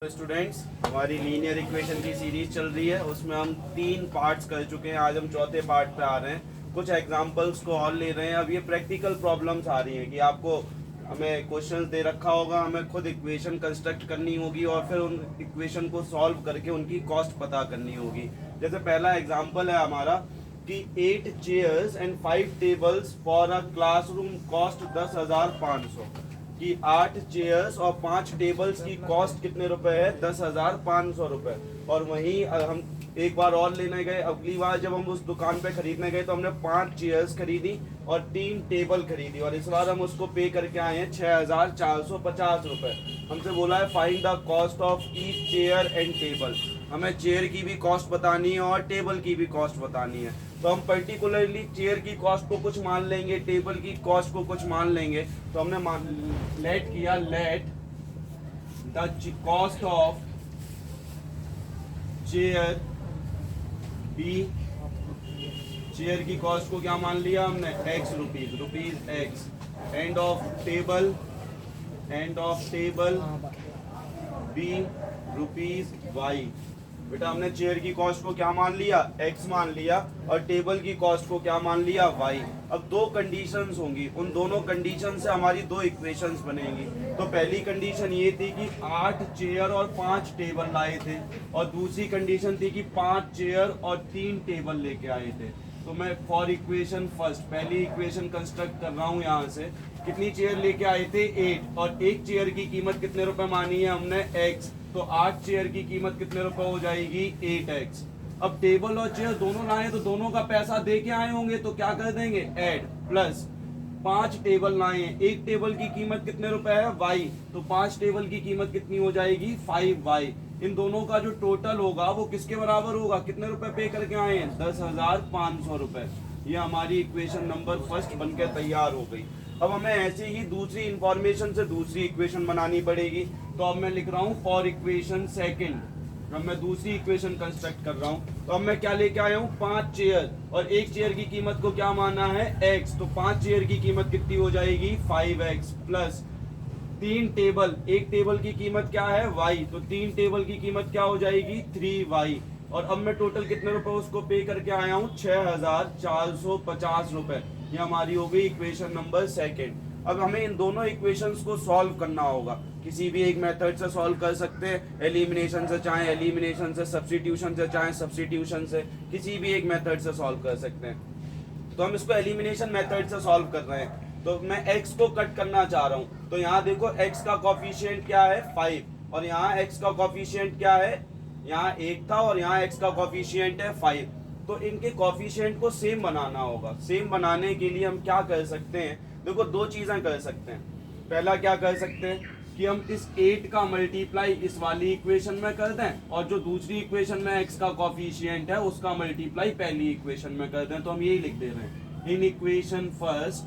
तो स्टूडेंट्स, हमारी linear equation की सीरीज चल रही है। उसमें हम 3 पार्ट्स कर चुके हैं। आज हम चौथे पार्ट पे आ रहे हैं। कुछ एग्जांपल्स को और ले रहे हैं। अब ये प्रैक्टिकल प्रॉब्लम्स आ रही हैं कि आपको हमें क्वेश्चन दे रखा होगा, हमें खुद इक्वेशन कंस्ट्रक्ट करनी होगी और फिर उन इक्वेशन को सॉल्व करके उनकी कॉस्ट पता करनी होगी। जैसे पहला एग्जाम्पल है हमारा कि 8 chairs and 5 tables for a classroom cost 10,500 कि 8 चेयर्स और 5 टेबल्स की कॉस्ट कितने रुपए है? 10,500 रुपए। और वहीं हम एक बार और लेने गए। अगली बार जब हम उस दुकान पे खरीदने गए तो हमने 5 चेयर्स खरीदी और 3 टेबल खरीदी और इस बार हम उसको पे करके आए हैं 6,450 रुपए। हमसे बोला है find the cost of each chair and table. हमें चेयर की भी कॉस्ट बतानी है और टेबल की भी कॉस्ट बतानी है। तो हम पर्टिकुलरली चेयर की कॉस्ट को कुछ मान लेंगे, टेबल की कॉस्ट को कुछ मान लेंगे। तो हमने लेट किया, let the cost of chair be. Chair की कॉस्ट को क्या मान लिया हमने? x rupees x। And of table be rupees y। बेटा हमने चेयर की कॉस्ट को क्या मान लिया? x मान लिया और टेबल की कॉस्ट को क्या मान लिया? y। अब दो कंडीशंस होंगी, उन दोनों कंडीशन से हमारी दो इक्वेशंस बनेंगी। तो पहली कंडीशन ये थी कि 8 चेयर और 5 टेबल लाए थे और दूसरी कंडीशन थी कि 5 चेयर और 3 टेबल लेके आए थे। तो मैं फॉर इक्वेशन फर्स्ट पहली इक्वेशन कंस्ट्रक्ट कर रहा हूँ। यहाँ से कितनी चेयर लेके आए थे? 8। और एक चेयर की कीमत कितने रुपए मानी है हमने? x। तो 8 चेयर की कीमत कितने रुपए हो जाएगी? 8x। अब टेबल और चेयर दोनों लाए तो दोनों का पैसा दे के आए होंगे, तो क्या कर देंगे? ऐड। प्लस 5 टेबल लाए हैं, एक टेबल की कीमत कितने रुपए है? y। तो 5 टेबल की कीमत कितनी हो जाएगी? 5y। इन दोनों का जो टोटल होगा वो किसके बराबर होगा? कितने रुपए पे करके आए हैं? 10,500 रुपए। ये हमारी इक्वेशन नंबर फर्स्ट बनकर तैयार हो गई। अब हमें ऐसे ही दूसरी इंफॉर्मेशन से दूसरी इक्वेशन बनानी पड़ेगी। तो अब मैं लिख रहा हूँ फॉर इक्वेशन सेकंड। अब मैं दूसरी इक्वेशन कंस्ट्रक्ट कर रहा हूँ। तो अब मैं क्या लेके आया हूँ? 5 चेयर और एक चेयर की कीमत को क्या माना है? x। तो 5 चेयर की कीमत कितनी हो जाएगी? 5x। प्लस 3 टेबल, एक टेबल की कीमत क्या है? y। तो 3 टेबल की कीमत क्या हो जाएगी? 3y। और अब मैं टोटल कितने रुपए उसको पे करके आया हूँ? 6,450 रुपए। ये हमारी हो गई इक्वेशन नंबर सेकंड। अब हमें इन दोनों इक्वेशंस को सॉल्व करना होगा। किसी भी एक मेथड से सॉल्व कर सकते हैं, एलिमिनेशन से चाहे एलिमिनेशन से, सब्स्टिट्यूशन से चाहे सब्स्टिट्यूशन से, किसी भी एक मेथड से सॉल्व कर सकते हैं। तो हम इसको एलिमिनेशन मेथड से सॉल्व कर रहे हैं। तो मैं x को कट करना चाह रहा हूं। तो यहाँ देखो x का कॉफिशिएंट क्या है? 5। और यहाँ x का कॉफिशिएंट क्या है? यहाँ 8 था और यहाँ x का कॉफिशिएंट है 5। तो इनके कॉफिशिएंट को सेम बनाना होगा। सेम बनाने के लिए हम क्या कर सकते हैं? देखो दो चीजें कर सकते हैं। पहला क्या कर सकते हैं कि हम इस 8 का मल्टीप्लाई इस वाली इक्वेशन में कर दें और जो दूसरी इक्वेशन में x का कॉफिशिएंट है उसका मल्टीप्लाई पहली इक्वेशन में कर दें। तो हम यही लिख दे रहे हैं, in equation first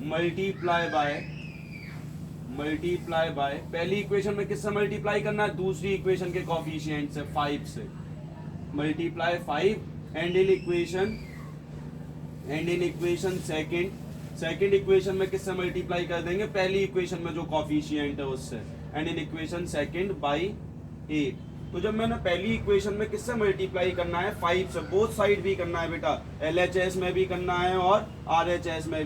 multiply by पहली इक्वेशन में किससे मल्टीप्लाई करना है? दूसरी इक्वेशन के कॉफिशिएंट से, 5 से। Multiply 5 and in equation second equation में किससे मल्टीप्लाई कर देंगे? पहली इक्वेशन में जो कॉफिशिएंट है उससे। And in equation second by 8। तो जब मैंने पहली इक्वेशन में किससे मल्टीप्लाई करना है? 5 से। बोथ साइड भी करना है बेटा, LHS में भी करना है और RHS में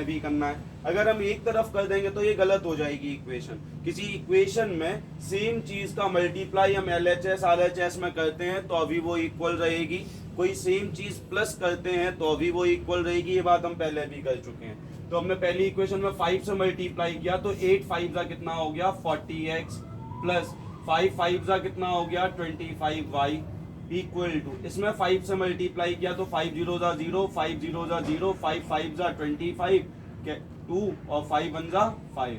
भी करना है। अगर हम एक तरफ कर देंगे तो ये गलत हो जाएगी इक्वेशन। किसी इक्वेशन में सेम चीज का मल्टीप्लाई हम LHS RHS में करते हैं तो अभी वो इक्वल रहेगी। कोई सेम चीज प्लस करते हैं तो अभी वो इक्वल रहेगी। ये बात हम पहले भी कर चुके हैं। तो हमने पहली इक्वेशन में 5 से मल्टीप्लाई किया तो 8 5 का कितना हो गया? 40x। प्लस 5 5 का कितना हो गया? 25y इक्वल टू, इसमें 5 से मल्टीप्लाई किया तो 5 0 जा 0, 5 0 जा 0, 5 5 जा 25, 2 और 5 1 जा 5।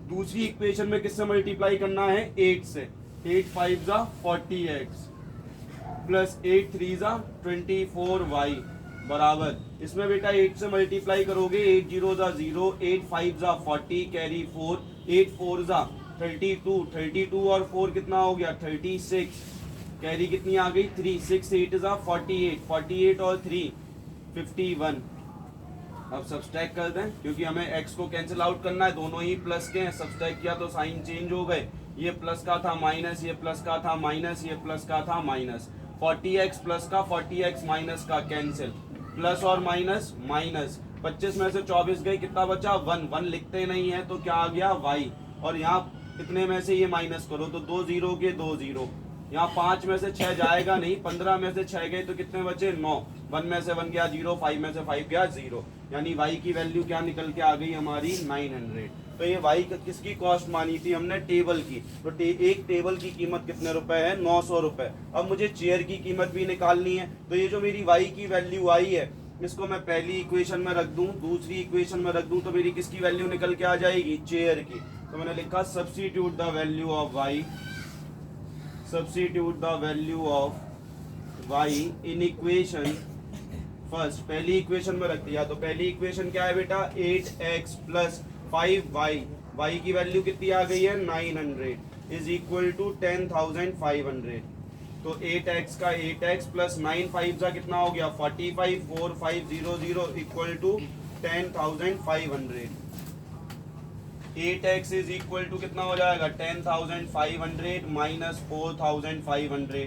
दूसरी इक्वेशन में किससे मल्टीप्लाई करना है? 8 से। 8 5 जा 40x प्लस 8 3 जा 24y बराबर, इसमें बेटा 8 से मल्टीप्लाई करोगे 8 0 जा 0, 8 5 जा 40 कैरी 4, 8 4 जा 32, 32 और 4 कितना हो गया? 36 कैरी कितनी आ गई? 3, 6 8 जा 48, 48 और 3 51। अब सब्सट्रैक्ट कर दें क्योंकि हमें x को कैंसिल आउट करना है, दोनों ही प्लस के हैं। सब्सट्रैक्ट किया तो साइन चेंज हो गए। ये प्लस का था माइनस, ये प्लस का था माइनस, ये प्लस का था माइनस। 40x प्लस का 40x माइनस का कैंसिल, प्लस और माइनस माइनस। 25 में से 24 गई, कितना बचा 1, 1 लिखते नहीं है तो क्या आ गया y। और यहाँ इतने में से ये माइनस करो तो 2 0 के 2 0। यहाँ 5 में से 6 जाएगा नहीं, 15 में से 6 गए तो कितने बचे 9। 1 में से 1 गया 0, 5 में से 5 गया 0, यानी y की वैल्यू क्या निकल के आ गई हमारी 900। तो ये y किसकी कॉस्ट मानी थी हमने, टेबल की। तो एक टेबल की कीमत कितने रुपए है, 900 रुपए। अब मुझे चेयर की कीमत भी निकालनी है, तो ये जो मेरी y की वैल्यू आई है इसको मैं पहली इक्वेशन में रख दूं, दूसरी इक्वेशन में रख दूं, तो मेरी किसकी वैल्यू निकल के आ जाएगी, चेयर की। तो मैंने लिखा substitute the value of y, substitute the value of y in equation first. पहली इक्वेशन में रख दिया, तो पहली इक्वेशन क्या है बेटा, 8x प्लस 5y, y की वैल्यू कितनी आ गई है 900 इज इक्वल टू 10,500। तो 8x का 8x प्लस 9 5 का कितना हो गया 45, 4 5 0 0 equal to 10,500। 8x is equal to कितना हो जाएगा 10,500 माइनस 4,500।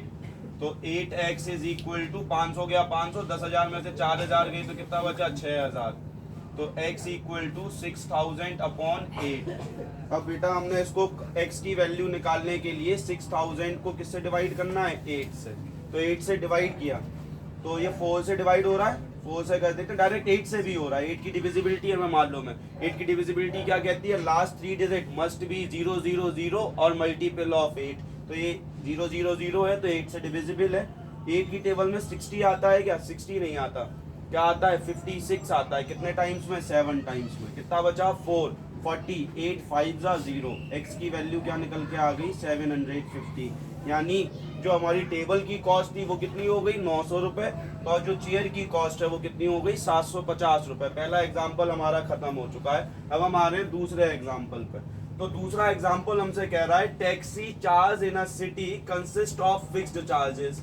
तो 8x इज इक्वल टू 500 गया 500, 10,000 में से 4,000 गई तो कितना बचा 6,000। तो x इक्वल टू 6,000 अपॉन 8। अब बेटा हमने इसको x की वैल्यू निकालने के लिए 6,000 को किससे डिवाइड करना है, 8 से। तो 8 से डिवाइड किया तो ये 4 से डिवाइड हो रहा है, 4 से कर देते हैं, डायरेक्ट 8 से भी हो रहा है। 8 की डिविजिबिलिटी हमें मालूम है। 8 की डिविजिबिलिटी क्या कहती है, लास्ट 3 डिजिट मस्ट बी 0 0 0 और मल्टीपल ऑफ 8। तो ये 0 0 0 है तो 8 से डिविजिबल है। 8 की टेबल में 60 आता है क्या, 60 नहीं आता, क्या आता है 56 आता है। कितने टाइम्स में, 7 टाइम्स में। कितना बचा 4, 40, 8 5 जा 0। x की वैल्यू क्या निकल के आ गई 750। यानी जो हमारी टेबल की कॉस्ट थी वो कितनी हो गई 900 रुपए, और जो चेयर की कॉस्ट है वो कितनी हो गई 750 रुपए। पहला एग्जाम्पल हमारा खत्म हो चुका है। अब हम आ रहे हैं दूसरे एग्जाम्पल पे। तो दूसरा एग्जाम्पल हमसे कह रहा है taxi charge in a city consist of fixed charges.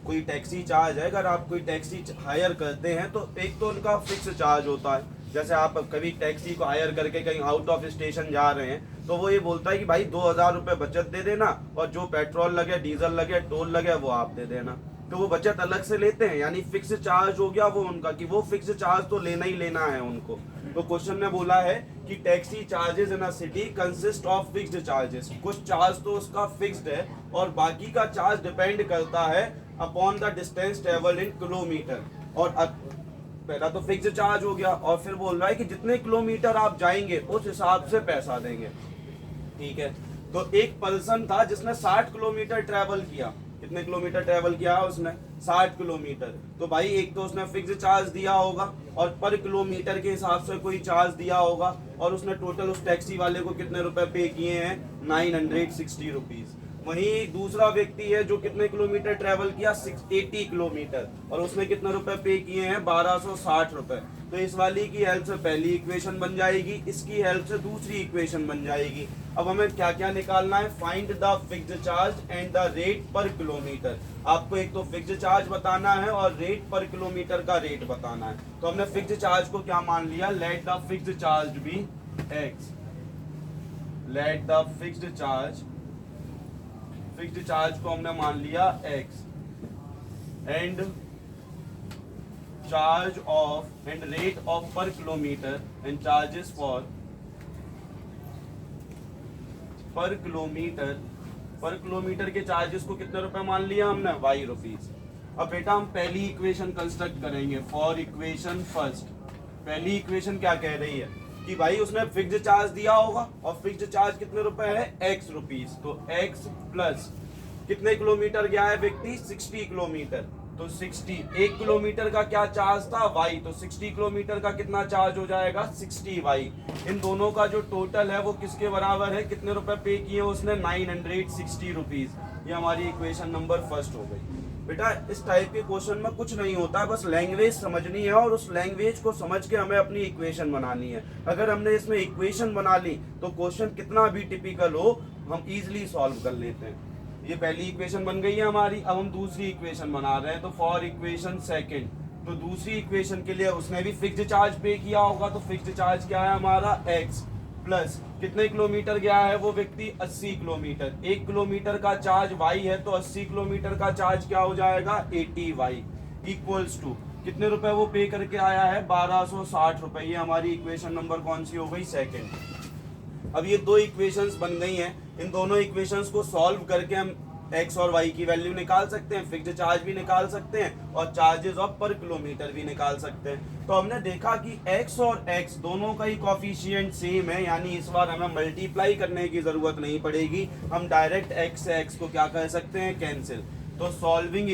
कोई टैक्सी चार्ज है, अगर आप कोई टैक्सी हायर करते हैं तो एक तो उनका फिक्स चार्ज होता है। जैसे आप कभी टैक्सी को हायर करके कहीं आउट ऑफ स्टेशन जा रहे हैं तो वो ये बोलता है कि भाई 2,000 रुपये बचत दे देना और जो पेट्रोल लगे, डीजल लगे, टोल लगे वो आप दे देना। तो वो बचत अलग से लेते हैं, यानी फिक्स चार्ज हो गया वो उनका, कि वो फिक्स चार्ज तो लेना ही लेना है उनको। तो क्वेश्चन में बोला है कि taxi charges in a city consist of fixed charges. कुछ चार्ज तो उसका फिक्स्ड है और बाकी का चार्ज डिपेंड करता है upon the distance travelled in kilometre. और पहला तो फिक्स चार्ज हो गया और फिर बोल रहा है कि जितने किलोमीटर आप जाएंगे उस हिसाब से पैसा देंगे। ठीक है, तो एक पर्सन था जिसने 60 किलोमीटर ट्रेवल किया। कितने किलोमीटर ट्रेवल किया उसने, 60 किलोमीटर। तो भाई एक तो उसने फिक्स चार्ज दिया होगा और पर किलोमीटर के हिसाब से कोई चार्ज दिया होगा, और उसने टोटल उस टैक्सी वाले को कितने रुपए पे किए हैं 960 रुपीज। वहीं एक दूसरा व्यक्ति है जो कितने किलोमीटर ट्रेवल किया 80 किलोमीटर, और उसने कितने रुपए पे किए हैं 1260 रुपए। तो इस वाली की हेल्प से पहली इक्वेशन बन जाएगी, इसकी हेल्प से दूसरी इक्वेशन बन जाएगी। अब हमें क्या क्या निकालना है, find the fixed charge and the rate पर किलोमीटर। आपको एक तो फिक्स्ड चार्ज बताना है और रेट पर किलोमीटर का रेट बताना है। तो हमने फिक्स्ड चार्ज को क्या मान लिया, let the fixed charge be x। Let the fixed charge को हमने मान लिया x and charge of and rate of per kilometer and charges for per kilometer के चार्जेस को कितने रुपए मान लिया हमने y रुपीज। अब बेटा हम पहली इक्वेशन कंस्ट्रक्ट करेंगे फॉर इक्वेशन फर्स्ट। पहली इक्वेशन क्या कह रही है कि भाई उसने फिक्स्ड चार्ज दिया होगा और फिक्स्ड चार्ज कितने रुपए है x रुपीज। तो x प्लस कितने किलोमीटर गया है व्यक्ति 60 किलोमीटर, तो 60 1 किलोमीटर का क्या चार्ज था y, तो 60 किलोमीटर का कितना चार्ज हो जाएगा 60y। इन दोनों का जो टोटल है वो किसके बराबर है, कितने रुपए पे किए उसने 960 रुपीज। ये हमारी इक्वेशन नंबर फर्स्ट हो गई। बेटा इस टाइप के क्वेश्चन में कुछ नहीं होता है, बस लैंग्वेज समझनी है और उस लैंग्वेज को समझ के हमें अपनी इक्वेशन बनानी है। अगर हमने इसमें इक्वेशन बना ली तो क्वेश्चन कितना भी टिपिकल हो हम इजीली सॉल्व कर लेते हैं। ये पहली इक्वेशन बन गई है हमारी। अब हम दूसरी इक्वेशन बना रहे हैं, तो फॉर इक्वेशन सेकंड। तो दूसरी इक्वेशन के लिए उसने भी फिक्स्ड चार्ज पे किया होगा, तो फिक्स्ड चार्ज क्या है हमारा x प्लस कितने किलोमीटर गया है वो व्यक्ति 80 किलोमीटर, 1 किलोमीटर का चार्ज y है तो 80 किलोमीटर का चार्ज क्या हो जाएगा 80y इक्वल्स टू कितने रुपए वो पे करके आया है 1260 रुपए। ये हमारी इक्वेशन नंबर कौन सी हो गई सेकंड। अब ये दो इक्वेशंस बन गई हैं, इन दोनों इक्वेशंस को सॉल्व करके हम x और y की वैल्यू निकाल सकते हैं, फिक्स्ड चार्ज भी निकाल सकते हैं और चार्जेस ऑफ पर किलोमीटर भी निकाल सकते हैं। तो हमने देखा कि x और x दोनों का ही कोफिशिएंट सेम है, यानी इस बार हमें मल्टीप्लाई करने की जरूरत नहीं पड़ेगी, हम डायरेक्ट x से x को क्या कर सकते हैं कैंसिल। तो solving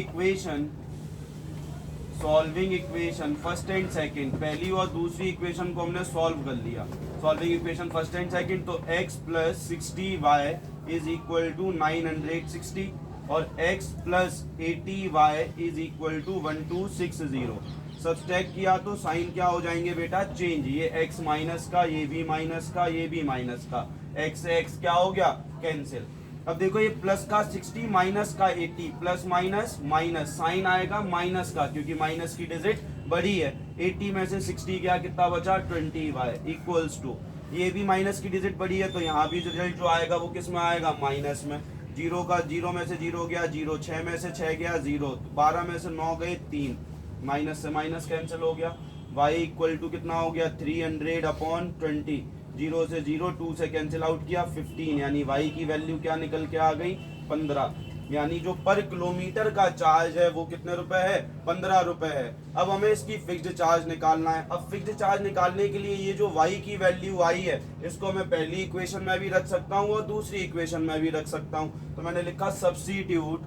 equation first and second, पहली और दूसरी इक्वेशन को हमने सॉल्व कर लिया। Solving equation first and second, तो x plus 60y is equal to 960 और x plus 80y is equal to 1260। Subtract किया तो साइन क्या हो जाएंगे बेटा चेंज, ये x माइनस का, ये भी माइनस का, ये भी माइनस का, x से x क्या हो गया कैंसिल। अब देखो ये प्लस का 60 माइनस का 80, प्लस माइनस माइनस, साइन आएगा माइनस का क्योंकि माइनस की डिजिट बड़ी है। 80 में से 60 गया कितना बचा 20y इक्वल्स टू, ये भी माइनस की डिजिट बड़ी है तो यहाँ भी रिजल्ट जो आएगा वो किस में आएगा माइनस में। 0 में से 0 गया 0, 6 में से 6 गया 0, 12 में से 9 गए 3, माइनस से माइनस कैंसिल हो गया। y इक्वल टू कितना हो गया 300/20, 0 से 0, 2 से कैंसिल आउट किया 15, यानी y की वैल्यू क्या निकल के आ गई 15, यानी जो पर किलोमीटर का चार्ज है वो कितने रुपए है 15 रुपए है। अब हमें इसकी फिक्स्ड चार्ज निकालना है। अब फिक्स्ड चार्ज निकालने के लिए ये जो y की वैल्यू आई है इसको मैं पहली इक्वेशन में भी रख सकता हूँ और दूसरी इक्वेशन में भी रख सकता हूँ। तो मैंने लिखा substitute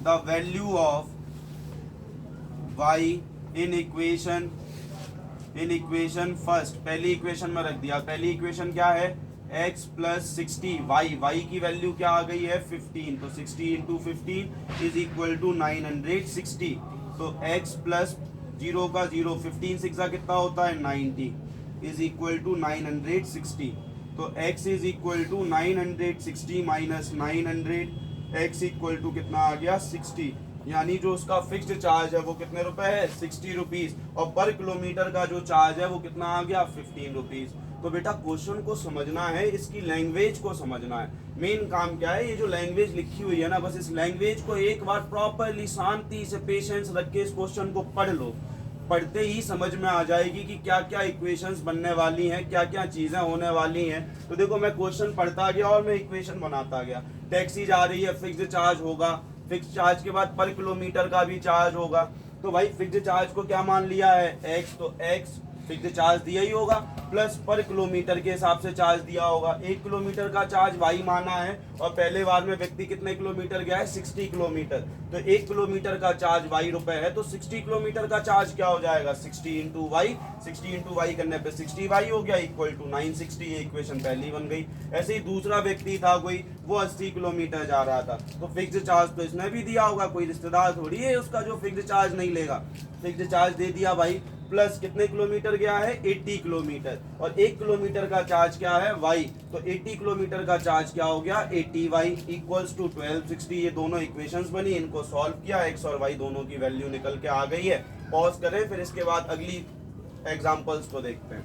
the value of y in equation first, पहली इक्वेशन में रख दिया। पहली इक्वेशन क्या है x प्लस 60 y की वैल्यू क्या आ गई है 15, तो 60 इंटू 15 इज इक्वल टू 960। तो x प्लस 0 का 0, 15 6 कितना होता है 90 इज इक्वल टू 960। तो x is equal to 960 minus 900, x equal to कितना आ गया 60, यानी जो उसका फिक्स्ड चार्ज है वो कितने रुपए है 60 रुपीज और पर किलोमीटर का जो चार्ज है वो कितना आ गया 15 रुपीज। तो बेटा क्वेश्चन को समझना है, इसकी लैंग्वेज को समझना है। मेन काम क्या है, ये जो लैंग्वेज लिखी हुई है ना, बस इस लैंग्वेज को एक बार प्रॉपरली शांति से पेशेंस रख के इस क्वेश्चन को पढ़ लो। पढ़ते ही समझ में आ जाएगी कि क्या क्या इक्वेशंस बनने वाली हैं, क्या क्या चीजें होने वाली हैं। तो देखो मैं क्वेश्चन पढ़ता गया और मैं इक्वेशन बनाता गया। टैक्सी जा रही है, फिक्स्ड चार्ज होगा, फिक्स चार्ज के बाद पर किलोमीटर का भी चार्ज होगा। तो भाई फिक्स्ड चार्ज को क्या मान लिया है x, तो x फिक्स्ड चार्ज दिया ही होगा प्लस पर किलोमीटर के हिसाब से चार्ज दिया होगा। 1 किलोमीटर का चार्ज y माना है और पहले बार में व्यक्ति कितने किलोमीटर गया है 60 किलोमीटर, तो 1 किलोमीटर का चार्ज y रुपए है, तो 60 किलोमीटर का चार्ज क्या हो जाएगा 60 इंटू वाई, 60 इंटू वाई करने पे 60y हो गया इक्वल टू 960। ये इक्वेशन पहली बन गई। ऐसे ही दूसरा व्यक्ति था कोई, वो 80 किलोमीटर जा रहा था, तो फिक्स्ड चार्ज तो इसने भी दिया होगा, कोई रिश्तेदार थोड़ी है उसका जो फिक्स्ड चार्ज नहीं लेगा। फिक्स्ड चार्ज दे दिया भाई, प्लस कितने किलोमीटर गया है 80 किलोमीटर और 1 किलोमीटर का चार्ज क्या है y, तो 80 किलोमीटर का चार्ज क्या हो गया 80y इक्वल्स टू 1260। ये दोनों इक्वेशंस बनी, इनको सॉल्व किया, x और y दोनों की वैल्यू निकल के आ गई है। पॉज करें, फिर इसके बाद अगली एग्जांपल्स को देखते हैं।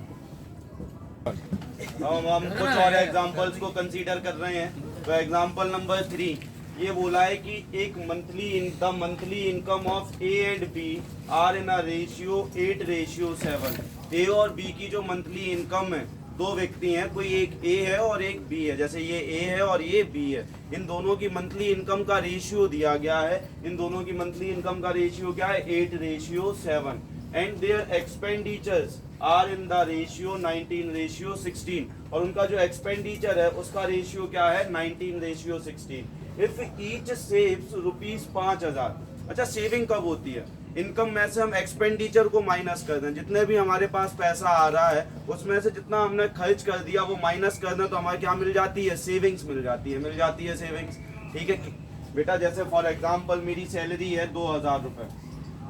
हम कुछ और एग्जांपल्स को कंसीडर कर रहे हैं। तो एग्जांपल नंबर 3 ये बोला है कि एक monthly income of A and B are in a ratio 8:7। A और बी की जो मंथली इनकम है, दो व्यक्ति हैं, कोई एक ए है और एक बी है, जैसे ये ए है और ये बी है। इन दोनों की मंथली इनकम का रेशियो दिया गया है। इन दोनों की मंथली इनकम का रेशियो क्या है 8:7 and their expenditures are in the ratio 19:16 और उनका जो एक्सपेंडिचर है उसका रेशियो क्या है 19:16। If each saves ₹5000। अच्छा, सेविंग कब होती है, इनकम में से हम एक्सपेंडिचर को माइनस कर दें, जितने भी हमारे पास पैसा आ रहा है उसमें से जितना हमने खर्च कर दिया वो माइनस कर दें तो हमारे क्या मिल जाती है सेविंग्स मिल जाती है सेविंग्स। ठीक है बेटा, जैसे फॉर एग्जांपल मेरी सैलरी है 2000 रुपये,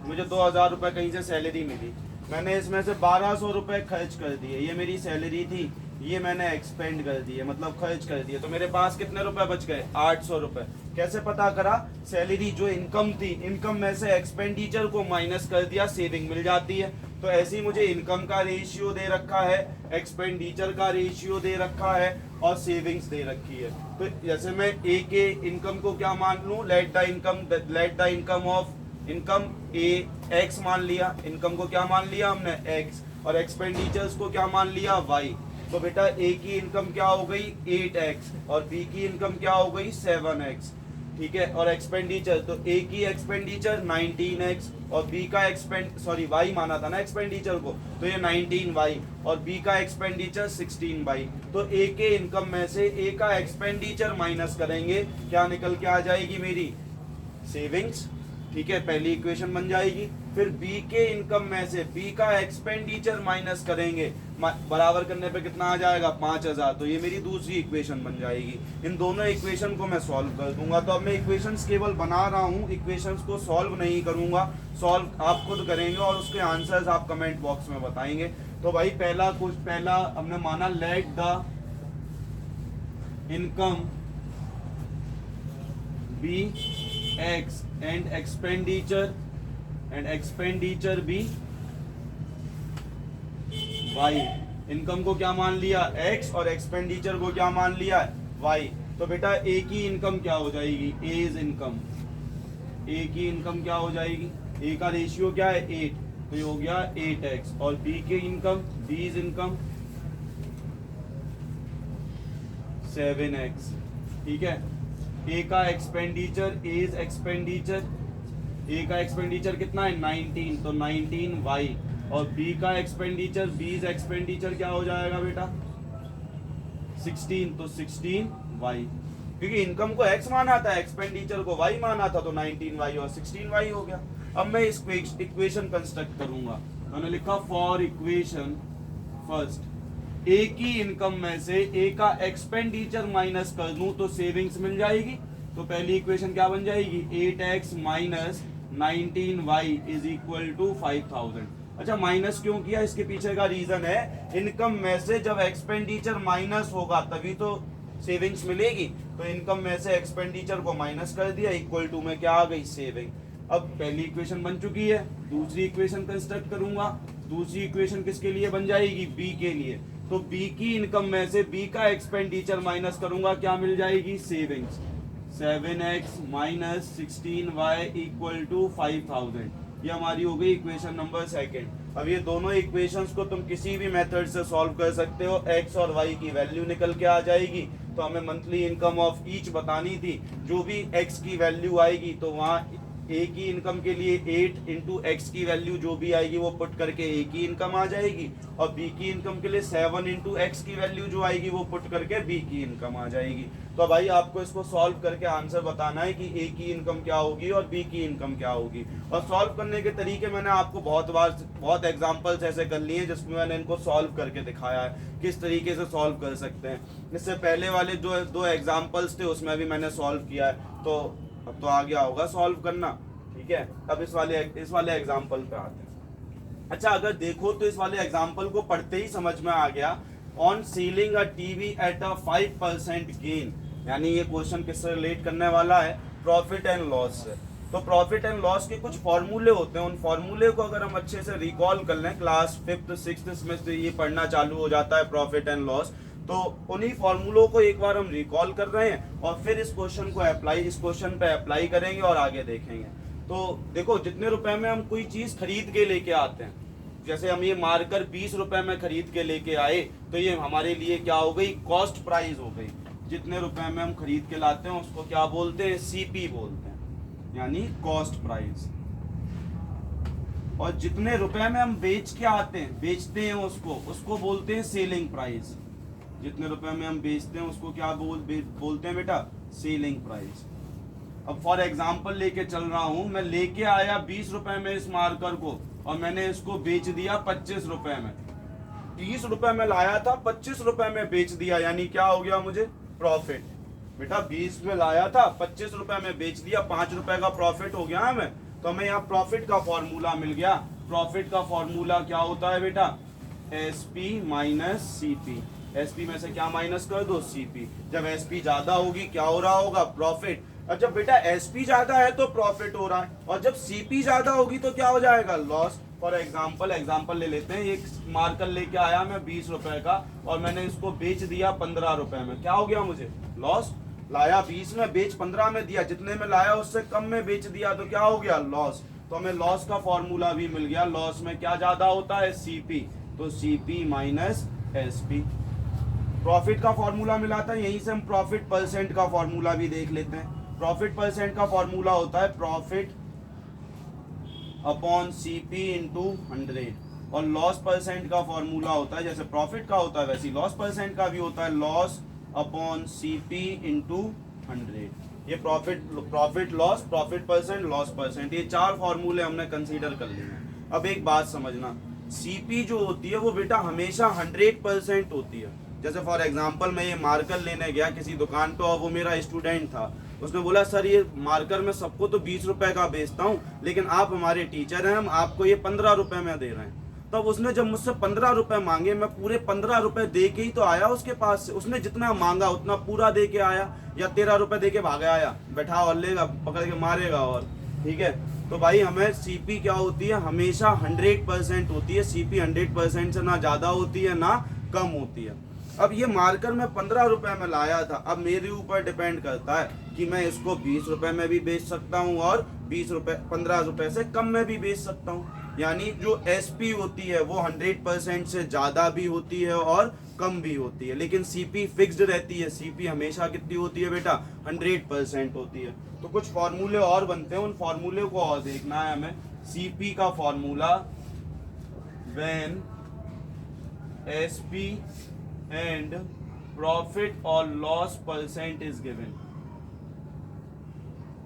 मुझे 2000 रुपये कहीं से सैलरी मिली, मैंने इसमें से 1200 रुपये खर्च कर दिए, ये मेरी सैलरी थी, ये मैंने एक्सपेंड कर दिए मतलब खर्च कर दिए, तो मेरे पास कितने रुपए बच गए 800 रुपये। कैसे पता करा, सैलरी जो इनकम थी, इनकम में से एक्सपेंडिचर को माइनस कर दिया, सेविंग मिल जाती है। तो ऐसे ही मुझे इनकम का रेशियो दे रखा है, एक्सपेंडिचर का रेशियो दे रखा है और सेविंग्स दे रखी है। तो जैसे मैं ए के इनकम को क्या मान लूं, late the income of income A x मान लिया, इनकम को क्या मान लिया हमने एक्स, और एक्सपेंडिचर्स को क्या मान लिया वाई। तो बेटा ए की इनकम क्या हो गई 8x और बी की इनकम क्या हो गई 7x, ठीक है। और एक्सपेंडिचर, तो ए की एक्सपेंडिचर 19x और बी का वाई माना था ना एक्सपेंडिचर को, तो ये 19y और बी का एक्सपेंडिचर 16y। तो ए के इनकम में से ए का एक्सपेंडिचर माइनस करेंगे, क्या निकल के आ जाएगी मेरी सेविंग्स, ठीक है, पहली इक्वेशन बन जाएगी। फिर बी के इनकम में से बी का एक्सपेंडिचर माइनस करेंगे, बराबर करने पे कितना आ जाएगा 5000, तो ये मेरी दूसरी इक्वेशन बन जाएगी। इन दोनों इक्वेशन को मैं सॉल्व कर दूंगा। तो अब मैं इक्वेशंस केवल बना रहा हूँ, इक्वेशंस को सॉल्व नहीं करूंगा, सॉल्व आप खुद करेंगे और उसके आंसर्स आप कमेंट बॉक्स में बताएंगे। तो भाई पहला हमने माना let the income be X and expenditure be Y. Income को क्या मान लिया x और एक्सपेंडिचर को क्या मान लिया y। तो बेटा a की इनकम क्या हो जाएगी, एज इनकम, a की इनकम क्या हो जाएगी, a का रेशियो क्या है 8, तो ये हो गया 8x, और b की इनकम, b's इनकम 7x, ठीक है। a का एक्सपेंडिचर, एज एक्सपेंडिचर, a का एक्सपेंडिचर कितना है 19, तो 19y, और b का एक्सपेंडिचर, b's एक्सपेंडिचर क्या हो जाएगा बेटा 16, तो 16y, क्योंकि इनकम को x माना था, एक्सपेंडिचर को y माना था, तो 19y और 16y हो गया। अब मैं इस इक्वेशन कंस्ट्रक्ट करूंगा। मैंने लिखा फॉर इक्वेशन फर्स्ट, a की इनकम में से a का एक्सपेंडिचर माइनस कर दूं तो सेविंग्स मिल जाएगी। तो पहली इक्वेशन क्या बन जाएगी 8x minus 19y is equal to 5000। अच्छा, माइनस क्यों किया, इसके पीछे का रीजन है, इनकम में से जब एक्सपेंडिचर माइनस होगा तभी तो सेविंग्स मिलेगी। तो इनकम में से एक्सपेंडिचर को माइनस कर दिया, इक्वल टू में क्या आ गई सेविंग। अब पहली इक्वेशन बन चुकी है, दूसरी इक्वेशन कंस्ट्रक्ट करूंगा। दूसरी इक्वेशन किसके लिए बन जाएगी, बी के लिए। तो बी की इनकम में से बी का एक्सपेंडिचर माइनस करूंगा, क्या मिल जाएगी savings, 7x minus 16y equal to 5000। ये हमारी हो गई इक्वेशन नंबर सेकंड। अब ये दोनों इक्वेशंस को तुम किसी भी मेथड से सॉल्व कर सकते हो, x और y की वैल्यू निकल के आ जाएगी। तो हमें मंथली इनकम ऑफ ईच बतानी थी, जो भी x की वैल्यू आएगी तो वहाँ a की इनकम के लिए 8 इंटू एक्स की वैल्यू जो भी आएगी वो पुट करके a की इनकम आ जाएगी, और b की इनकम के लिए 7 इंटू एक्स की वैल्यू जो आएगी वो पुट करके b की इनकम आ जाएगी। तो भाई आपको इसको सॉल्व करके आंसर बताना है कि a की इनकम क्या होगी और b की इनकम क्या होगी। और सॉल्व करने के तरीके मैंने आपको बहुत एग्जांपल्स ऐसे कर लिए हैं जिसमें मैंने इनको सॉल्व करके दिखाया है किस तरीके से सॉल्व कर सकते हैं। इससे पहले वाले जो दो एग्जाम्पल्स थे उसमें भी मैंने सॉल्व किया है, तो अब तो आ गया होगा सॉल्व करना, ठीक है। अब इस वाले एग्जाम्पल पे आते हैं। अच्छा, अगर देखो तो इस वाले एग्जाम्पल को पढ़ते ही समझ में आ गया, on selling a TV at a 5% gain, यानी ये क्वेश्चन किससे रिलेट करने वाला है, प्रॉफिट एंड लॉस से। तो प्रॉफिट एंड लॉस के कुछ फॉर्मूले होते हैं, उन फॉर्मूले को अगर हम अच्छे से रिकॉल कर लें, क्लास 5th 6th में से ये पढ़ना चालू हो जाता है प्रॉफिट एंड लॉस, तो उन्हीं फॉर्मूलों को एक बार हम रिकॉल कर रहे हैं और फिर इस क्वेश्चन पे अप्लाई करेंगे और आगे देखेंगे। तो देखो, जितने रुपए में हम कोई चीज खरीद के लेके आते हैं, जैसे हम ये मार्कर 20 रुपए में खरीद के लेके आए, तो ये हमारे लिए क्या हो गई, कॉस्ट प्राइस हो गई। जितने रुपए में हम खरीद के लाते हैं उसको क्या बोलते हैं, सीपी बोलते हैं, यानी कॉस्ट प्राइस। और जितने रुपए में हम बेचते हैं उसको बोलते हैं सेलिंग प्राइस। जितने रुपए में हम बेचते हैं उसको क्या बोलते हैं बेटा, सेलिंग प्राइस। अब फॉर एग्जांपल लेके चल रहा हूं, मैं लेके आया 20 रुपए में इस मार्कर को और मैंने इसको बेच दिया 25 रुपए में। 30 रुपए में लाया था, 25 रुपए में बेच दिया, यानी क्या हो गया मुझे, प्रॉफिट। बेटा 20 में लाया था, 25 रुपए में बेच दिया, 5 रुपए का प्रॉफिट हो गया हमें। तो हमें यहाँ प्रॉफिट का फॉर्मूला मिल गया। प्रॉफिट का फॉर्मूला क्या होता है बेटा, एसपी माइनस सीपी। एसपी में से क्या माइनस कर दो, सीपी। जब एसपी ज्यादा होगी क्या हो रहा होगा, प्रॉफिट। और जब बेटा एसपी ज्यादा है तो प्रॉफिट हो रहा है, और जब सीपी ज्यादा होगी तो क्या हो जाएगा, लॉस। फॉर एग्जाम्पल ले लेते हैं, एक मार्कर लेके आया मैं 20 रुपए का और मैंने इसको बेच दिया 15 रुपए में, क्या हो गया मुझे? लॉस। लाया 20 में, बेच 15 में दिया, जितने में लाया उससे कम में बेच दिया, तो क्या हो गया? लॉस। तो हमें लॉस का फॉर्मूला भी मिल गया। लॉस में क्या ज्यादा होता है? सीपी, तो सीपी माइनस एसपी। प्रॉफिट का फॉर्मूला मिला था, यहीं से हम प्रॉफिट परसेंट का फॉर्मूला भी देख लेते हैं। प्रॉफिट परसेंट का फॉर्मूला होता है प्रॉफिट अपॉन सीपी इंटू 100, और लॉस परसेंट का फॉर्मूला होता है, जैसे प्रॉफिट का होता है वैसे लॉस परसेंट का भी होता है, लॉस अपॉन सीपी इंटू 100। ये profit loss, profit percent, loss percent, ये चार फॉर्मूले हमने कंसीडर कर लिए हैं। अब एक बात समझना, सीपी जो होती है वो बेटा हमेशा 100% होती है। जैसे फॉर एग्जांपल मैं ये मार्कर लेने गया किसी दुकान पे और वो मेरा स्टूडेंट था, उसने बोला सर ये मार्कर मैं सबको तो 20 रुपए का बेचता हूँ, लेकिन आप हमारे टीचर हैं, हम आपको ये 15 रुपए में दे रहे हैं। तब उसने जब मुझसे 15 रुपए मांगे, मैं पूरे 15 रुपए दे के ही तो आया उसके पास से। उसने जितना मांगा उतना पूरा दे के आया, या 13 रुपए दे के भागा आया, बैठा और लेगा, पकड़ के मारेगा और, ठीक है। तो भाई हमें सीपी क्या होती है? हमेशा 100% होती है। सीपी 100% से ना ज्यादा होती है ना कम होती है। अब ये मार्कर मैं 15 रुपए में लाया था, अब मेरे ऊपर डिपेंड करता है कि मैं इसको 20 रुपए में भी बेच सकता हूँ और 15 रुपए से कम में भी बेच सकता हूँ। यानी जो एसपी होती है वो 100% से ज्यादा भी होती है और कम भी होती है, लेकिन सीपी फिक्स्ड रहती है। सीपी हमेशा कितनी होती है बेटा? 100% होती है। तो कुछ फॉर्मूले और बनते हैं, उन फॉर्मूले को और देखना है हमें। सीपी का formula, when SP and profit और loss percent is given.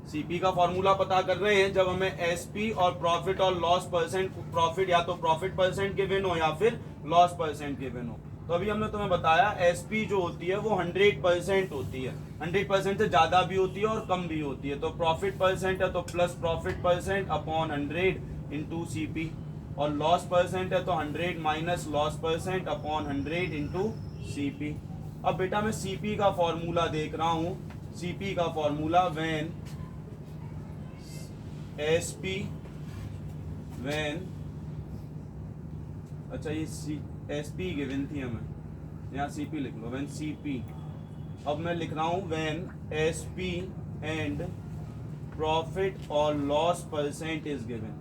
CP का फॉर्मूला पता कर रहे हैं जब हमें एसपी और प्रॉफिट और लॉस परसेंट, प्रॉफिट या तो प्रॉफिट परसेंट गिवन हो या फिर लॉस परसेंट गिवन हो। तो अभी हमने तुम्हें बताया एसपी जो होती है वो 100% होती है, 100% से ज्यादा भी होती है और कम भी होती है। तो प्रॉफिट परसेंट है तो plus profit percent upon 100 into CP, और लॉस परसेंट है तो 100 minus loss percent upon 100 into CP. अब बेटा मैं सीपी का फॉर्मूला देख रहा हूं। सीपी का फॉर्मूला व्हेन एसपी, व्हेन, अच्छा ये एसपी गिवन थी हमें, यहाँ सीपी लिख लो, व्हेन सीपी। अब मैं लिख रहा हूं व्हेन एसपी एंड प्रॉफिट और लॉस परसेंट इज गिवन।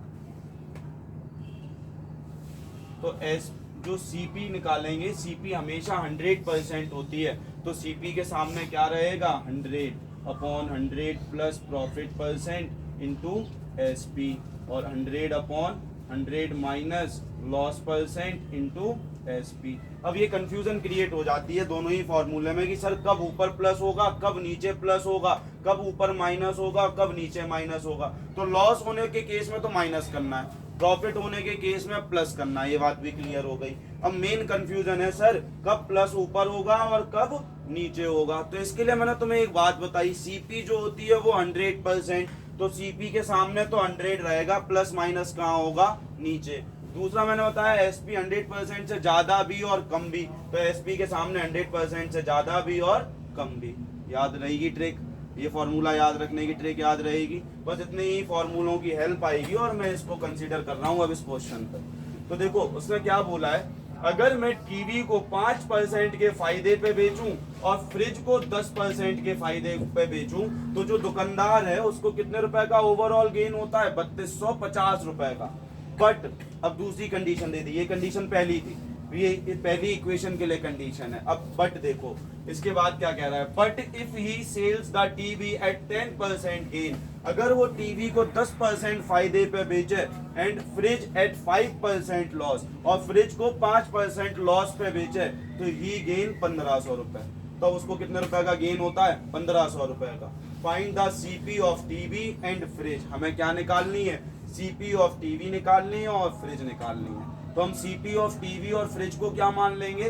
तो एस जो सीपी निकालेंगे, सीपी हमेशा 100% होती है, तो सीपी के सामने क्या रहेगा? 100 upon 100 plus profit percent into SP, और 100 upon 100 minus loss percent into SP. अब ये कंफ्यूजन क्रिएट हो जाती है दोनों ही फॉर्मूले में कि सर कब ऊपर प्लस होगा, कब नीचे प्लस होगा, कब ऊपर माइनस होगा, कब नीचे माइनस होगा। तो लॉस होने के केस में तो माइनस करना है, प्रॉफिट होने के केस में प्लस करना है, ये बात भी क्लियर हो गई। अब मेन कंफ्यूजन है सर कब प्लस ऊपर होगा और कब नीचे होगा। तो इसके लिए मैंने तुम्हें एक बात बताई, सीपी जो होती है वो 100%, तो सीपी के सामने तो 100 रहेगा, प्लस माइनस कहाँ होगा? नीचे। दूसरा मैंने बताया एसपी 100% से ज्यादा भी और कम भी, तो एसपी के सामने 100% से ज्यादा भी और कम भी। याद रहेगी ट्रिक? ये फॉर्मूला याद रखने की ट्रिक याद रहेगी। बस इतने ही फॉर्मूलों की हेल्प आएगी और मैं इसको कंसीडर कर रहा हूँ अब इस क्वेश्चन पर। तो देखो उसने क्या बोला है, अगर मैं टीवी को 5% के फायदे पे बेचूं और फ्रिज को 10% के फायदे पे बेचूं, तो जो दुकानदार है उसको कितने रुपए का ओवरऑल गेन होता है? 3250 रुपए का। बट अब दूसरी कंडीशन दे दी, ये कंडीशन पहली थी, ये पहली इक्वेशन के लिए कंडीशन है। अब बट देखो इसके बाद क्या कह रहा है, but if he sells the TV at 10% gain, अगर वो टीवी को 10% फायदे पे बेचे, एंड फ्रिज एट 5% लॉस, और फ्रिज को 5% लॉस पे बेचे, तो ही गेन 1500 रुपए। तो उसको कितने रुपए का गेन होता है? 1500 रुपए का। Find the CP of TV and fridge, हमें क्या निकालनी है? सीपी ऑफ टीवी निकालनी है और फ्रिज निकालनी है। तो हम सीपी ऑफ टीवी और फ्रिज को क्या मान लेंगे?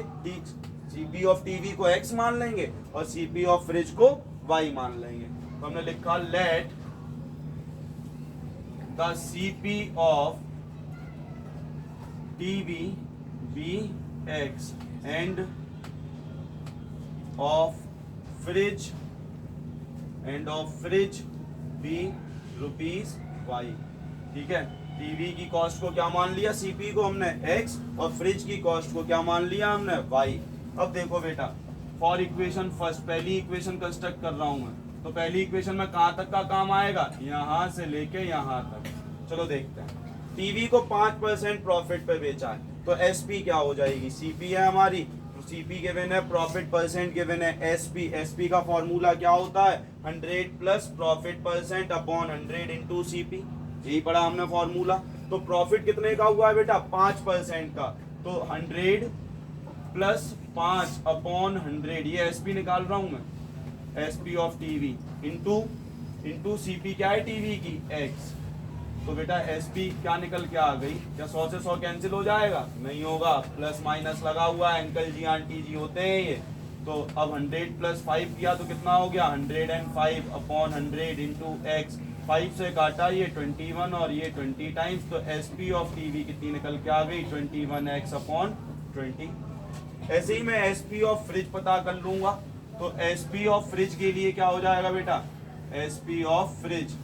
सीपी ऑफ टीवी को x मान लेंगे और सीपी ऑफ फ्रिज को y मान लेंगे। तो हमने लिखा let the CP of TV be x and of fridge be rupees y। ठीक है, टीवी की कॉस्ट को क्या मान लिया, सीपी को हमने एक्स, और फ्रिज की कॉस्ट को क्या मान लिया हमने, वाई। अब देखो बेटा, फॉर इक्वेशन फर्स्ट, पहली इक्वेशन कंस्ट्रक्ट कर रहा हूं मैं, तो पहली इक्वेशन में कहां तक का काम आएगा, यहां से लेके यहां तक। चलो देखते हैं। टीवी को 5% प्रॉफिट पे बेचा है, तो एसपी क्या हो जाएगी, सीपी है हमारी, तो सीपी गिवन है, प्रॉफिट परसेंट गिवन है, एसपी, एसपी का फॉर्मूला क्या होता है, 100 plus profit percent upon 100 into CP, यही पढ़ा हमने फॉर्मूला। तो प्रॉफिट कितने का हुआ है बेटा, 5% का, तो 100 प्लस 5 अपॉन 100, ये एसपी निकाल रहा हूं मैं, SP of TV into CP क्या है टीवी की, एक्स। तो बेटा एसपी क्या निकल के आ गई, क्या 100 से 100 कैंसिल हो जाएगा, नहीं होगा, प्लस माइनस लगा हुआ है, अंकल जी आंटी जी होते हैं ये। तो अब 100 प्लस 5 किया तो कितना हो गया, 105 अपॉन 100 इंटू एक्स, 5 से काटा ये 21 और ये 20 टाइम्स, तो एसपी ऑफ टीवी कितनी निकल के आ गई, 21x अपॉन 20। ऐसे ही मैं एसपी ऑफ फ्रिज पता कर लूंगा, तो एसपी ऑफ फ्रिज के लिए क्या हो जाएगा बेटा, एसपी ऑफ फ्रिज,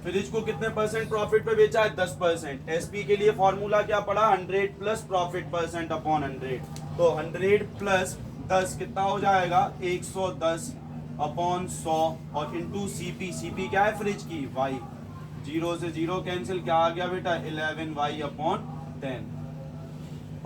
फ्रिज को कितने परसेंट प्रॉफिट पे बेचा है, 10%। एसपी के लिए फॉर्मूला क्या पड़ा, 100 प्लस प्रॉफिट परसेंट अपॉन 100, तो 100 प्लस 10 कितना हो जाएगा, 110 अपॉन 100 और इंटू सीपी, सीपी क्या है फ्रिज की, वाई, 0 से 0 कैंसिल, क्या आ गया बेटा, 11y अपॉन 10।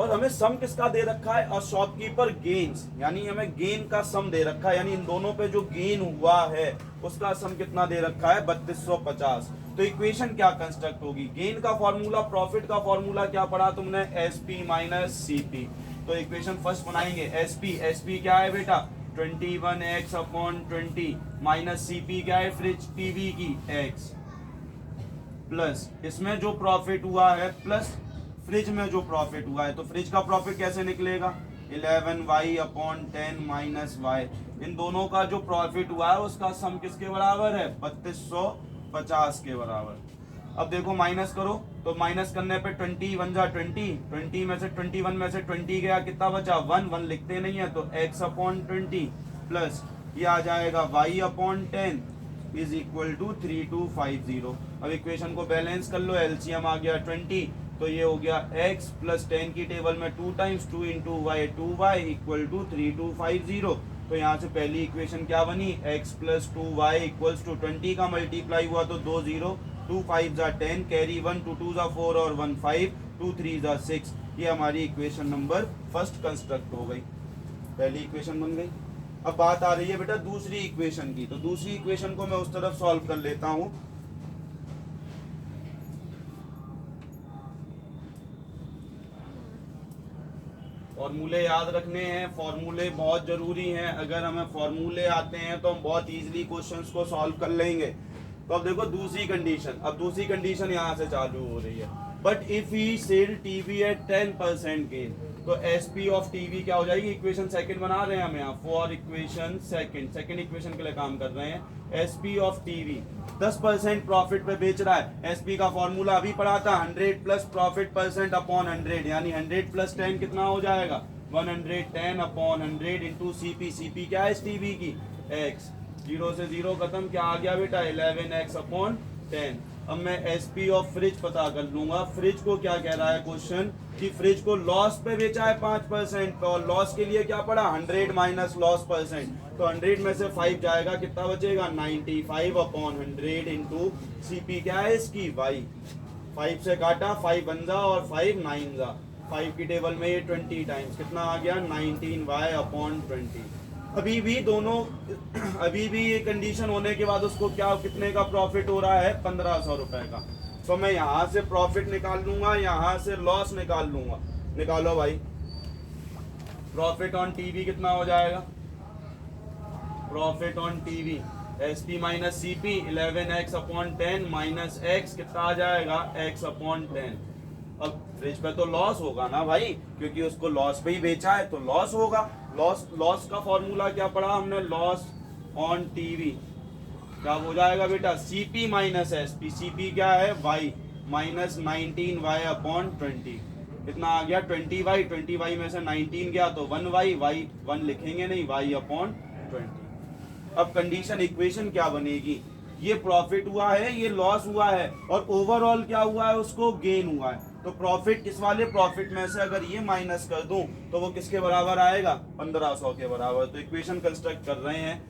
और हमें सम किसका दे रखा है, और शॉपकीपर गेन्स, यानी हमें गेन का सम दे रखा है, यानी इन दोनों पे जो गेन हुआ है उसका सम कितना दे रखा है, 3250। तो इक्वेशन क्या कंस्ट्रक्ट होगी, गेन का फॉर्मूला, प्रॉफिट का फॉर्मूला क्या पढ़ा तुमने, एसपी माइनस सीपी। तो इक्वेशन फर्स्ट बनाएंगे, एसपी, एसपी क्या है बेटा, 21x अपॉन 20 माइनस सीपी क्या है फ्रिज टीवी की, x, प्लस इसमें जो प्रॉफिट हुआ है प्लस फ्रिज में जो प्रॉफिट हुआ है, तो फ्रिज का प्रॉफिट कैसे निकलेगा, 11y अपॉन 10 माइनस वाई, इन दोनों का जो प्रॉफिट हुआ है उसका सम किसके बराबर है, 3250 के बराबर। अब देखो माइनस करो, तो माइनस करने पे 20 1 जा 20 में से 21 में से 20 गया, कितना बचा, 1 लिखते नहीं है, तो x अपॉन 20 प्लस ये आ जाएगा y upon 10 is equal to 3250। अब इक्वेशन को बैलेंस कर लो, एलसीएम आ गया 20, तो ये हो गया x प्लस 10 की टेबल में 2 times 2 into Y 2y equal to 3250। तो यहाँ से पहली इक्वेशन क्या बनी, x plus 2y equals to 20 का मल्टीप्लाई हुआ तो 2 0, 2 5 जा 10, कैरी 1, 2 2 जा 4 और 1 5, 2 3 जा 6। ये हमारी इक्वेशन नंबर फर्स्ट कंस्ट्रक्ट हो गई, पहली इक्वेशन बन गई। अब बात आ रही है बेटा दूसरी इक्वेशन की, तो दूसरी इक्वेशन को मैं उस तरफ सॉल्व कर लेता हूँ। फॉर्मूले याद रखने हैं, फॉर्मूले बहुत जरूरी हैं, अगर हमें फॉर्मूले आते हैं तो हम बहुत इजीली क्वेश्चंस को सॉल्व कर लेंगे। तो अब देखो दूसरी कंडीशन, अब दूसरी कंडीशन यहाँ से चालू हो रही है, but if he sell TV at 10% gain, तो एसपी ऑफ टीवी क्या हो जाएगी, इक्वेशन सेकंड बना रहे हैं हम यहाँ, फॉर इक्वेशन सेकंड इक्वेशन के लिए काम कर रहे हैं। एसपी ऑफ टीवी 10% प्रॉफिट पे बेच रहा है, एसपी का फॉर्मूला अभी पढ़ा था, 100 प्लस प्रॉफिट परसेंट अपॉन 100, यानी 100 प्लस 10 कितना हो जाएगा, 110 अपॉन 100 इंटू सीपी, सीपी क्या है इस टीवी की, एक्स, 0 से 0 खत्म, क्या आ गया बेटा, 11x अपॉन 10। अब मैं एसपी ऑफ फ्रिज पता कर लूंगा, फ्रिज को क्या कह रहा है क्वेश्चन, कि फ्रिज को लॉस पे बेचा है 5%, और लॉस के लिए क्या पड़ा, 100 माइनस लॉस परसेंट, तो 100 में से 5 जाएगा, कितना बचेगा, 95 अपॉन 100 इंटू सीपी क्या है इसकी, वाई, 5 से काटा, 5 1 जा और 5 9 जा, 5 की टेबल में ये 20 टाइम्स, कितना आ गया, 19y अपॉन 20। अभी भी ये कंडीशन होने के बाद उसको क्या, कितने का प्रॉफिट हो रहा है, 1500 रुपए का। तो मैं यहाँ से प्रॉफिट निकाल लूंगा, यहाँ से लॉस निकाल लूंगा, निकालो भाई। प्रॉफिट ऑन टीवी कितना हो जाएगा, profit on TV SP minus CP 11x upon 10 minus x कितना आ जाएगा, x अपॉन 10। अब फ्रिज पे तो लॉस होगा ना भाई, क्योंकि उसको लॉस पे ही बेचा है तो लॉस होगा। लॉस का फॉर्मूला क्या पढ़ा हमने, लॉस ऑन टीवी क्या हो जाएगा बेटा, सीपी माइनस एसपी, सीपी क्या है, वाई, माइनस 19y अपॉन 20, कितना आ गया, 20y, 20y में से 19 गया तो 1y, y 1 लिखेंगे नहीं, y अपॉन 20। अब कंडीशन इक्वेशन क्या बनेगी, ये प्रॉफिट हुआ है, ये लॉस हुआ है, और ओवरऑल क्या हुआ है, उसको गेन हुआ है। तो प्रॉफिट, इस वाले प्रॉफिट में से अगर ये माइनस कर दूं तो वो किसके बराबर आएगा, 1500 के बराबर। तो इक्वेशन कंस्ट्रक्ट कर रहे हैं,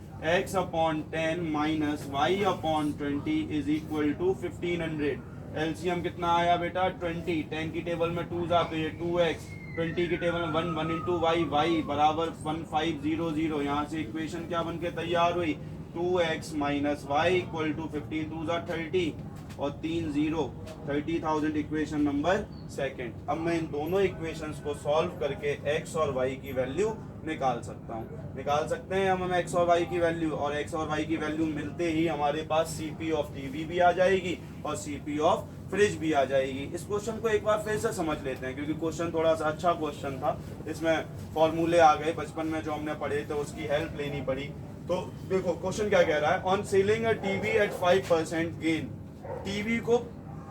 x upon 10 minus Y upon 20 is equal to 1500। LCM कितना आया बेटा 20, 10 की टेबल में 2 जा तो ये 2x, 20 की टेबल में 1, 1 इंटू वाई, वाई बराबर 1500। यहाँ से इक्वेशन क्या बन के तैयार हुई, 2x minus Y equal to 15 2 जा 30 और 3 0, 30,000 इक्वेशन नंबर सेकंड। अब मैं इन दोनों इक्वेशंस को सॉल्व करके x और y की वैल्यू निकाल सकता हूँ। निकाल सकते हैं हम x और y की वैल्यू, और x और y की वैल्यू मिलते ही हमारे पास CP ऑफ टीवी भी आ जाएगी और CP ऑफ फ्रिज भी आ जाएगी। इस क्वेश्चन को एक बार फिर से समझ लेते हैं, क्योंकि क्वेश्चन थोड़ा सा अच्छा क्वेश्चन था, इसमें फॉर्मूले आ गए बचपन में जो हमने पढ़े थे, उसकी हेल्प लेनी पड़ी। तो देखो क्वेश्चन क्या कह रहा है, on selling a TV at 5% gain, TV को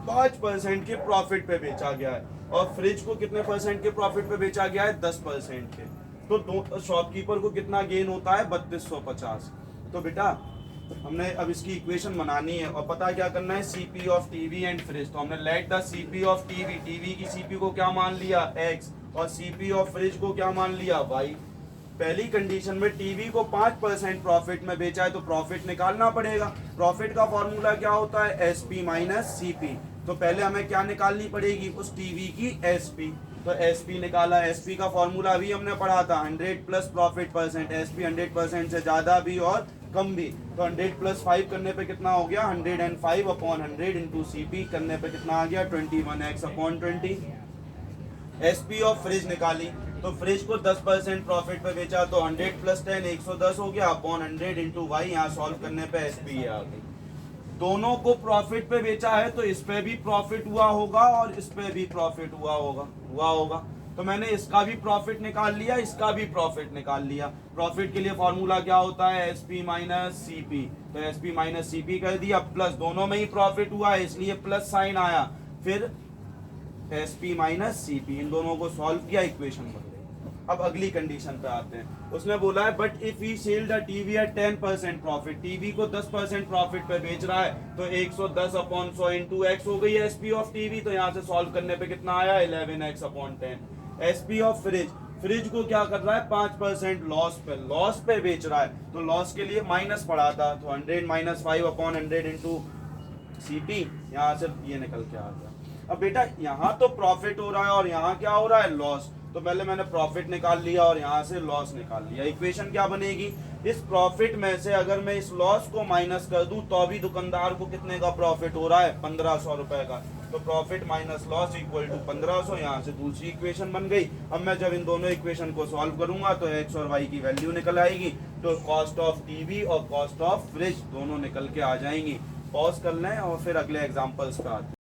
5% के प्रॉफिट पे बेचा गया है और फ्रिज को कितने परसेंट के प्रॉफिट पे बेचा गया है, 10% के। तो शॉपकीपर को कितना गेन होता है, 3250। तो बेटा हमने अब इसकी इक्वेशन बनानी है और पता क्या करना है, CP of TV and fridge. तो हमने late the CP of TV, TV की सीपी को क्या मान लिया x, और सीपी ऑफ फ्रिज को क्या मान लिया y। पहली कंडीशन में टीवी को 5% प्रॉफिट में बेचा है तो प्रॉफिट निकालना पड़ेगा। प्रॉफिट का फॉर्मूला क्या होता है, एसपी माइनस सीपी। तो पहले हमें क्या निकालनी पड़ेगी, उस टीवी की एसपी। तो एसपी निकाला, एसपी का फॉर्मूला भी हमने पढ़ा था, 100 प्लस प्रॉफिट परसेंट। एसपी 100% से ज्यादा भी और कम भी। तो 100 प्लस 5 करने पे कितना हो गया, 105 अपॉन 100 इंटू सीपी करने पे कितना आ गया, 21x upon 20। SP of fridge निकाली, तो फ्रिज को 10% प्रॉफिट पे बेचा, तो 100 प्लस 10 110 हो गया अपॉन 100 इंटू वाई। यहाँ सॉल्व करने पे एसपी आ गई। दोनों को प्रॉफिट पे बेचा है तो इस पे भी प्रॉफिट हुआ होगा और इस पे भी प्रॉफिट हुआ होगा। तो मैंने इसका भी प्रॉफिट निकाल लिया, इसका भी प्रॉफिट निकाल लिया। प्रॉफिट के लिए फॉर्मूला क्या होता है, एसपी माइनस सीपी। तो एसपी माइनस सीपी कर दिया, प्लस दोनों में ही प्रॉफिट हुआ है इसलिए प्लस साइन आया, फिर एसपी माइनस सीपी, इन दोनों को सॉल्व किया, इक्वेशन बन गई। अब अगली कंडीशन पे आते हैं, उसने बोला है but if he sell the TV at 10% profit, TV को 10% प्रॉफिट पे बेच रहा है, तो 110 अपॉन 100 इंटू एक्स हो गई है एसपी ऑफ टीवी। तो यहाँ से सॉल्व करने पे कितना आया, 11x upon 10। SP of fridge, fridge को क्या कर रहा है, 5% लॉस पे बेच रहा है, तो लॉस के लिए माइनस पड़ा था, तो 100 माइनस 5 अपॉन 100 इंटू सीपी, यहाँ से ये निकल के आ गया। अब बेटा यहाँ तो प्रॉफिट हो रहा है और यहाँ क्या हो रहा है, लॉस। तो पहले मैंने प्रॉफिट निकाल लिया और यहाँ से लॉस निकाल लिया। इक्वेशन क्या बनेगी, इस प्रॉफिट में से अगर मैं इस लॉस को माइनस कर दूं तो भी दुकानदार को कितने का प्रॉफिट हो रहा है, 1500 रुपए का। तो profit minus loss equal to 1500। यहाँ से दूसरी इक्वेशन बन गई। अब मैं जब इन दोनों इक्वेशन को सॉल्व करूंगा तो एक्स और वाई की वैल्यू निकल आएगी, तो कॉस्ट ऑफ टीवी और कॉस्ट ऑफ फ्रिज दोनों निकल के आ जाएंगी। पॉज कर लें और फिर अगले एग्जाम्पल्स पे आते हैं।